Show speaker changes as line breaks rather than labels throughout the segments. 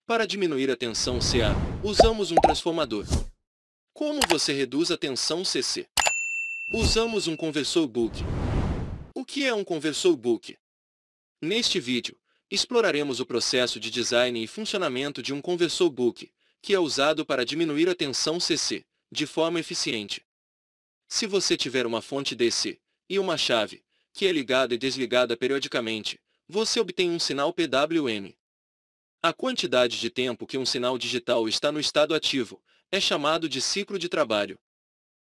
Para diminuir a tensão CA, usamos um transformador. Como você reduz a tensão CC? Usamos um conversor Buck. O que é um conversor Buck? Neste vídeo, exploraremos o processo de design e funcionamento de um conversor Buck, que é usado para diminuir a tensão CC, de forma eficiente. Se você tiver uma fonte DC e uma chave, que é ligada e desligada periodicamente, você obtém um sinal PWM. A quantidade de tempo que um sinal digital está no estado ativo é chamado de ciclo de trabalho.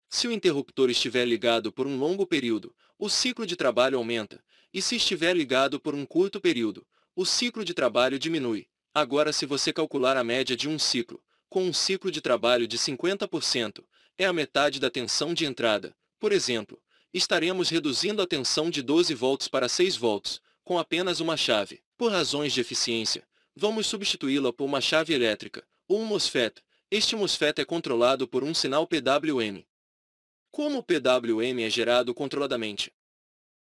Se o interruptor estiver ligado por um longo período, o ciclo de trabalho aumenta, e se estiver ligado por um curto período, o ciclo de trabalho diminui. Agora, se você calcular a média de um ciclo, com um ciclo de trabalho de 50%, é a metade da tensão de entrada. Por exemplo, estaremos reduzindo a tensão de 12 volts para 6 volts, com apenas uma chave. Por razões de eficiência, vamos substituí-la por uma chave elétrica, ou um MOSFET. Este MOSFET é controlado por um sinal PWM. Como o PWM é gerado controladamente?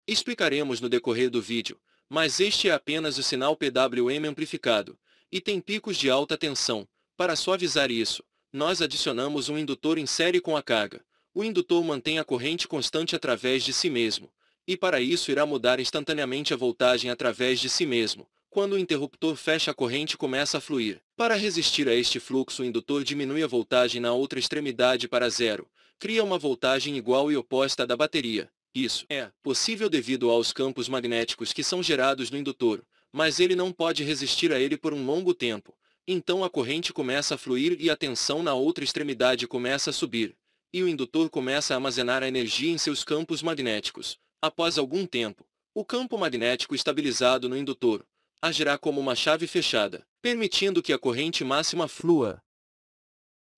Explicaremos no decorrer do vídeo, mas este é apenas o sinal PWM amplificado, e tem picos de alta tensão. Para suavizar isso, nós adicionamos um indutor em série com a carga. O indutor mantém a corrente constante através de si mesmo, e para isso irá mudar instantaneamente a voltagem através de si mesmo. Quando o interruptor fecha, a corrente começa a fluir. Para resistir a este fluxo, o indutor diminui a voltagem na outra extremidade para zero, cria uma voltagem igual e oposta à da bateria. Isso é possível devido aos campos magnéticos que são gerados no indutor, mas ele não pode resistir a ele por um longo tempo. Então a corrente começa a fluir e a tensão na outra extremidade começa a subir, e o indutor começa a armazenar a energia em seus campos magnéticos. Após algum tempo, o campo magnético estabilizado no indutor agirá como uma chave fechada, permitindo que a corrente máxima flua.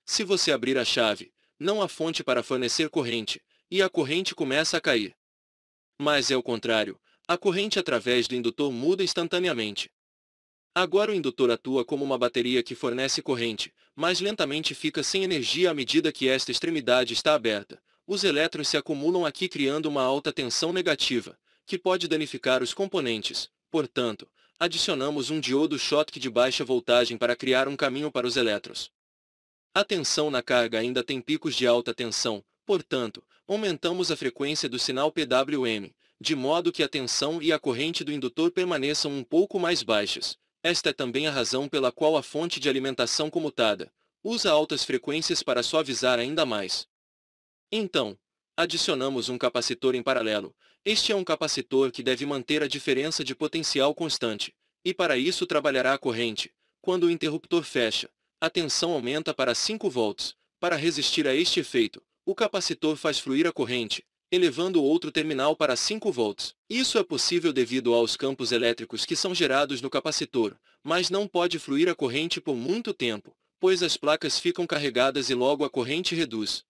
Se você abrir a chave, não há fonte para fornecer corrente, e a corrente começa a cair. Mas é o contrário, a corrente através do indutor muda instantaneamente. Agora o indutor atua como uma bateria que fornece corrente, mas lentamente fica sem energia à medida que esta extremidade está aberta. Os elétrons se acumulam aqui criando uma alta tensão negativa, que pode danificar os componentes. Portanto, adicionamos um diodo Schottky de baixa voltagem para criar um caminho para os elétrons. A tensão na carga ainda tem picos de alta tensão, portanto, aumentamos a frequência do sinal PWM, de modo que a tensão e a corrente do indutor permaneçam um pouco mais baixas. Esta é também a razão pela qual a fonte de alimentação comutada usa altas frequências para suavizar ainda mais. Então, adicionamos um capacitor em paralelo. Este é um capacitor que deve manter a diferença de potencial constante, e para isso trabalhará a corrente. Quando o interruptor fecha, a tensão aumenta para 5 volts. Para resistir a este efeito, o capacitor faz fluir a corrente, elevando o outro terminal para 5 volts. Isso é possível devido aos campos elétricos que são gerados no capacitor, mas não pode fluir a corrente por muito tempo, pois as placas ficam carregadas e logo a corrente reduz.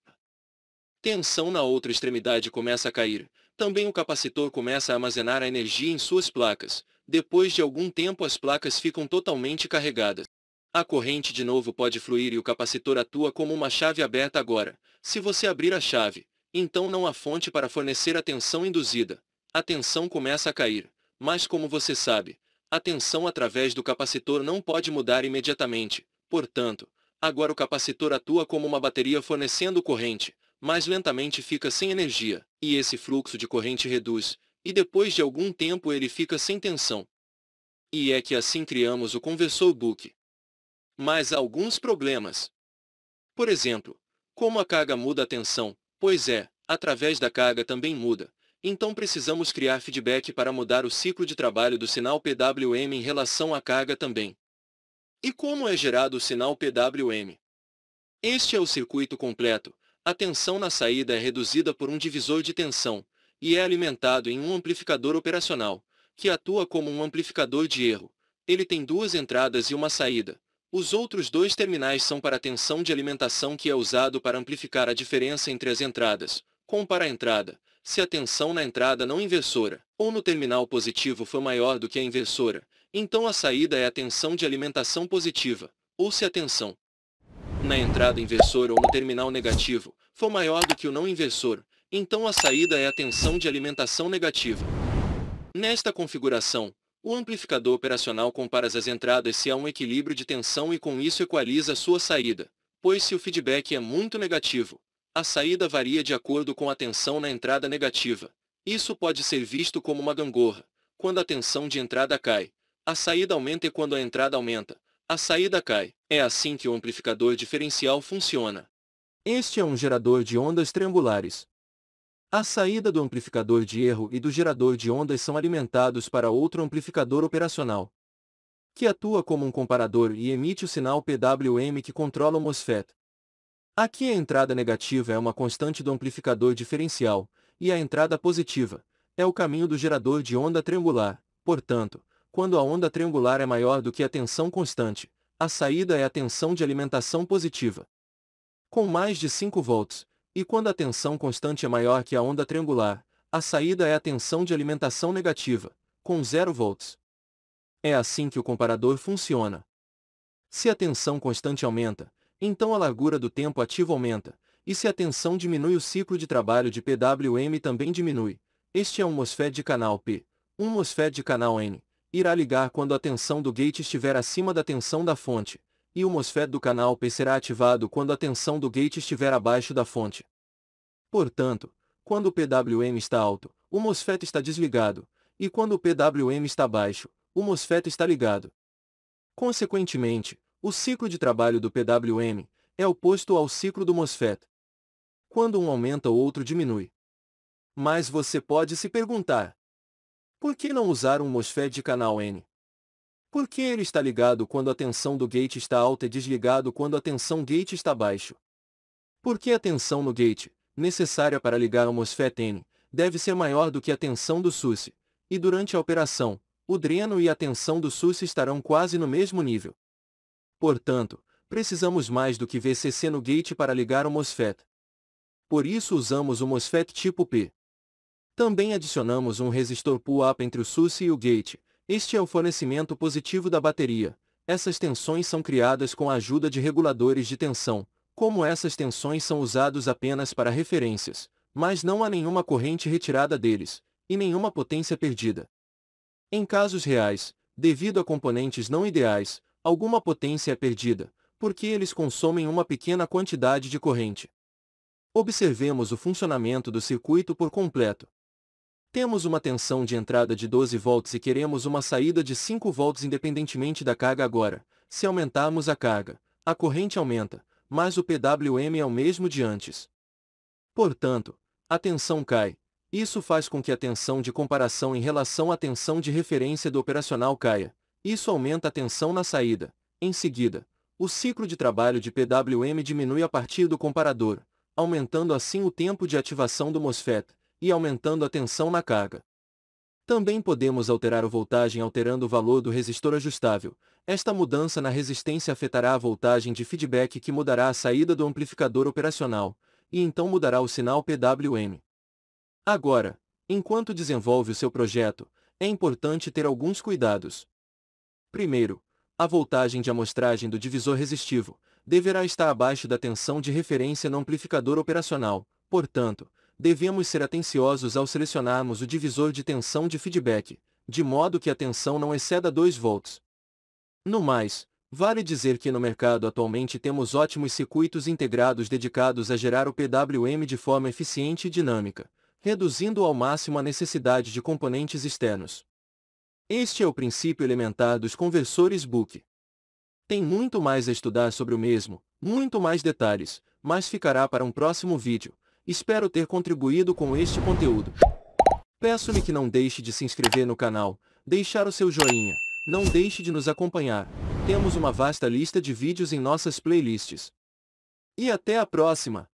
Tensão na outra extremidade começa a cair. Também o capacitor começa a armazenar a energia em suas placas. Depois de algum tempo, as placas ficam totalmente carregadas. A corrente de novo pode fluir e o capacitor atua como uma chave aberta agora. Se você abrir a chave, então não há fonte para fornecer a tensão induzida. A tensão começa a cair. Mas como você sabe, a tensão através do capacitor não pode mudar imediatamente. Portanto, agora o capacitor atua como uma bateria fornecendo corrente, mas lentamente fica sem energia, e esse fluxo de corrente reduz, e depois de algum tempo ele fica sem tensão. E é que assim criamos o conversor Buck. Mas há alguns problemas. Por exemplo, como a carga muda a tensão? Pois é, através da carga também muda. Então precisamos criar feedback para mudar o ciclo de trabalho do sinal PWM em relação à carga também. E como é gerado o sinal PWM? Este é o circuito completo. A tensão na saída é reduzida por um divisor de tensão, e é alimentado em um amplificador operacional, que atua como um amplificador de erro. Ele tem duas entradas e uma saída. Os outros dois terminais são para a tensão de alimentação, que é usado para amplificar a diferença entre as entradas. Como para a entrada, se a tensão na entrada não inversora, ou no terminal positivo for maior do que a inversora, então a saída é a tensão de alimentação positiva, ou se a tensão na entrada inversora ou no terminal negativo for maior do que o não inversor, então a saída é a tensão de alimentação negativa. Nesta configuração, O amplificador operacional compara as entradas se há um equilíbrio de tensão e com isso equaliza a sua saída, pois se o feedback é muito negativo, a saída varia de acordo com a tensão na entrada negativa. Isso pode ser visto como uma gangorra. Quando a tensão de entrada cai, a saída aumenta e quando a entrada aumenta, a saída cai. É assim que o amplificador diferencial funciona. Este é um gerador de ondas triangulares. A saída do amplificador de erro e do gerador de ondas são alimentados para outro amplificador operacional, que atua como um comparador e emite o sinal PWM que controla o MOSFET. Aqui a entrada negativa é uma constante do amplificador diferencial, e a entrada positiva é o caminho do gerador de onda triangular. Portanto, quando a onda triangular é maior do que a tensão constante, a saída é a tensão de alimentação positiva, com mais de 5 volts, e quando a tensão constante é maior que a onda triangular, a saída é a tensão de alimentação negativa, com 0 volts. É assim que o comparador funciona. Se a tensão constante aumenta, então a largura do tempo ativo aumenta, e se a tensão diminui o ciclo de trabalho de PWM também diminui. Este é um MOSFET de canal P. Um MOSFET de canal N irá ligar quando a tensão do gate estiver acima da tensão da fonte, e o MOSFET do canal P será ativado quando a tensão do gate estiver abaixo da fonte. Portanto, quando o PWM está alto, o MOSFET está desligado, e quando o PWM está baixo, o MOSFET está ligado. Consequentemente, o ciclo de trabalho do PWM é oposto ao ciclo do MOSFET. Quando um aumenta, o outro diminui. Mas você pode se perguntar: por que não usar um MOSFET de canal N? Por que ele está ligado quando a tensão do gate está alta e desligado quando a tensão gate está baixo? Porque a tensão no gate, necessária para ligar ao MOSFET N, deve ser maior do que a tensão do SUSI, e durante a operação, o dreno e a tensão do SUSI estarão quase no mesmo nível. Portanto, precisamos mais do que VCC no gate para ligar o MOSFET. Por isso usamos o MOSFET tipo P. Também adicionamos um resistor pull-up entre o SUSI e o gate. Este é o fornecimento positivo da bateria. Essas tensões são criadas com a ajuda de reguladores de tensão. Como essas tensões são usados apenas para referências, mas não há nenhuma corrente retirada deles, e nenhuma potência perdida. Em casos reais, devido a componentes não ideais, alguma potência é perdida, porque eles consomem uma pequena quantidade de corrente. Observemos o funcionamento do circuito por completo. Temos uma tensão de entrada de 12 volts e queremos uma saída de 5 volts independentemente da carga agora. Se aumentarmos a carga, a corrente aumenta, mas o PWM é o mesmo de antes. Portanto, a tensão cai. Isso faz com que a tensão de comparação em relação à tensão de referência do operacional caia. Isso aumenta a tensão na saída. Em seguida, o ciclo de trabalho de PWM diminui a partir do comparador, aumentando assim o tempo de ativação do MOSFET, e aumentando a tensão na carga. Também podemos alterar a voltagem alterando o valor do resistor ajustável. Esta mudança na resistência afetará a voltagem de feedback que mudará a saída do amplificador operacional, e então mudará o sinal PWM. Agora, enquanto desenvolve o seu projeto, é importante ter alguns cuidados. Primeiro, a voltagem de amostragem do divisor resistivo deverá estar abaixo da tensão de referência no amplificador operacional. Portanto, devemos ser atenciosos ao selecionarmos o divisor de tensão de feedback, de modo que a tensão não exceda 2 volts. No mais, vale dizer que no mercado atualmente temos ótimos circuitos integrados dedicados a gerar o PWM de forma eficiente e dinâmica, reduzindo ao máximo a necessidade de componentes externos. Este é o princípio elementar dos conversores Buck. Tem muito mais a estudar sobre o mesmo, muito mais detalhes, mas ficará para um próximo vídeo. Espero ter contribuído com este conteúdo. Peço-lhe que não deixe de se inscrever no canal, deixar o seu joinha, não deixe de nos acompanhar. Temos uma vasta lista de vídeos em nossas playlists. E até a próxima!